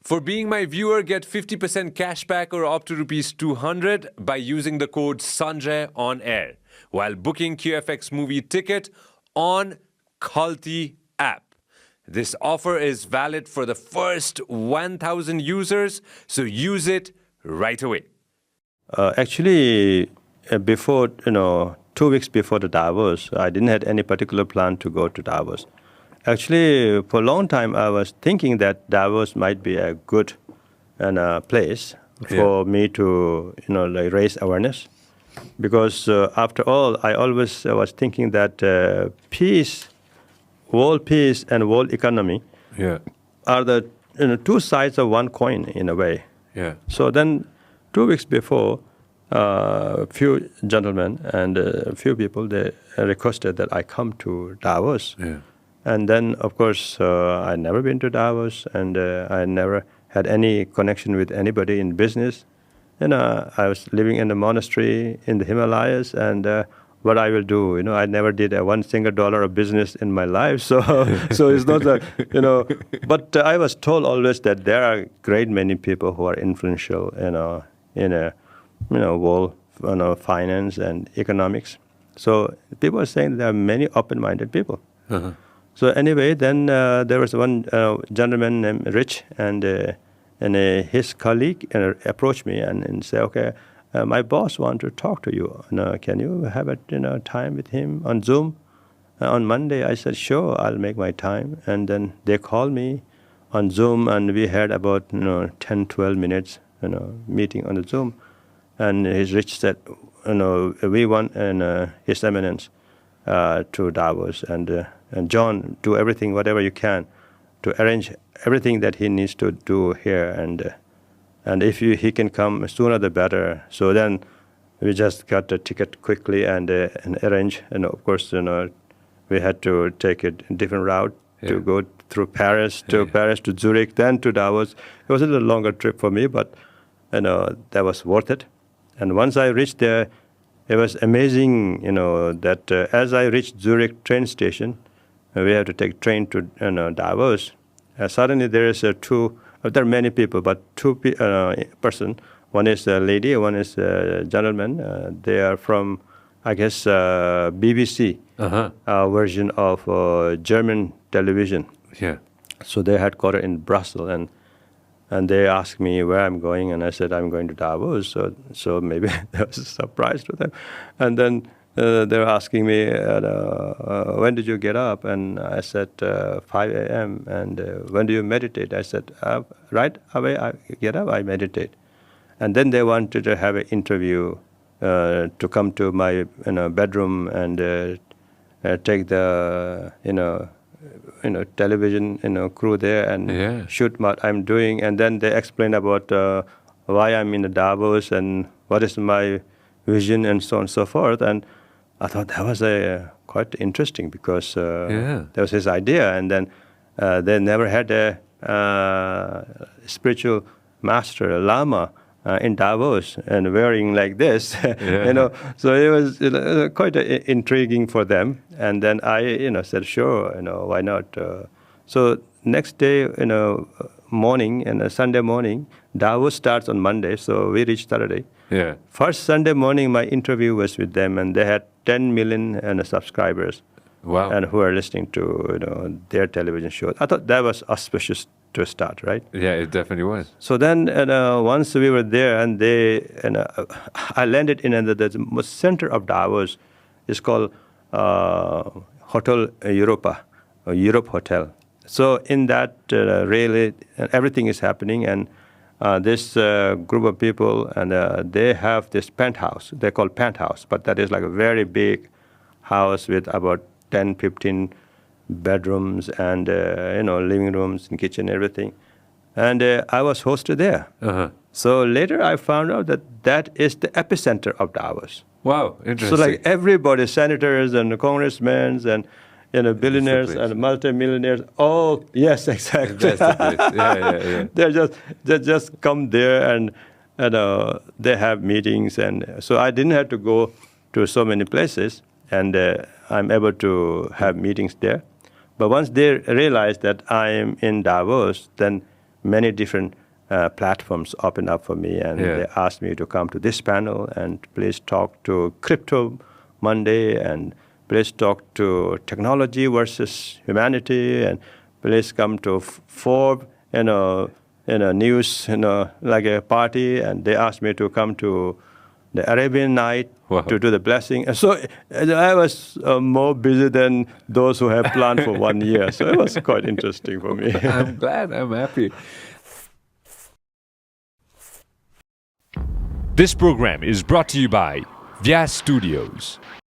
For being my viewer, get 50% cashback or up to rupees 200 by using the code Sanjay on air while booking QFX movie ticket on Khalti app. This offer is valid for the first 1,000 users, so use it right away. Actually, before, 2 weeks before the Davos, I didn't have any particular plan to go to Davos. Actually, for a long time, I was thinking that Davos might be a good place for me to, raise awareness. Because after all, I always was thinking that peace and world economy are the two sides of one coin in a way. Yeah. So then 2 weeks before, a few gentlemen and a few people, they requested that I come to Davos. Yeah. And then, of course, I'd never been to Davos, and I never had any connection with anybody in business. I was living in a monastery in the Himalayas, and what I will do, I never did $1 single of business in my life, so it's not But I was told always that there are great many people who are influential, in world, finance and economics. So people are saying there are many open-minded people. Uh-huh. So anyway, then there was one gentleman named Rich, and his colleague approached me and said, "Okay, my boss wants to talk to you. Can you have a time with him on Zoom on Monday?" I said, "Sure, I'll make my time." And then they called me on Zoom, and we had about 10, 12 minutes meeting on the Zoom. And his Rich said, we want His Eminence to Davos, and John, do everything, whatever you can, to arrange everything that he needs to do here, and if he can come sooner the better. So then we just got the ticket quickly and arrange. And of course, we had to take a different route to go through Paris to Zurich, then to Davos. It was a little longer trip for me, but that was worth it. And once I reached there, it was amazing, that as I reached Zurich train station, we had to take train to Davos. Suddenly there is there are many people, but two person. One is a lady, one is a gentleman. They are from, I guess, BBC version of German television. Yeah. So they had headquartered in Brussels, and they asked me where I'm going, and I said I'm going to Davos. So maybe that was a surprise to them. And then they were asking me, when did you get up? And I said 5 a.m. And when do you meditate? I said right away I get up, I meditate. And then they wanted to have an interview to come to my bedroom and take the television crew there and shoot what I'm doing. And then they explain about why I'm in the Davos and what is my vision and so on and so forth. And I thought that was quite interesting because that was his idea. And then they never had a spiritual master, a lama, in Davos and wearing like this, So it was quite intriguing for them. And then I, said, sure, why not? So next day, morning, Sunday morning, Davos starts on Monday, so we reached Saturday. Yeah. First Sunday morning, my interview was with them, and they had 10 million subscribers. Wow. And who are listening to their television shows. I thought that was auspicious to start, right? Yeah, it definitely was. So then once we were there, and I landed in the center of Davos. It's called Hotel Europa, or Europe Hotel. So in that really everything is happening, and this group of people, and they have this penthouse. They call penthouse, but that is like a very big house with about 10, 15 bedrooms and living rooms and kitchen, everything. And I was hosted there. Uh-huh. So later I found out that is the epicenter of Davos. Wow, interesting. So like everybody, senators and congressmen and billionaires and multimillionaires, all, yes, exactly. That's the place. Yeah. They just come there and they have meetings, and so I didn't have to go to so many places, and I'm able to have meetings there. But once they realize that I'm in Davos, then many different platforms opened up for me, and they asked me to come to this panel and please talk to Crypto Monday, and please talk to technology versus humanity, and please come to Forbes, news, like a party, and they asked me to come to the Arabian Night to do the blessing. And so I was more busy than those who have planned for 1 year. So it was quite interesting for me. I'm glad. I'm happy. This program is brought to you by Vyas Studios.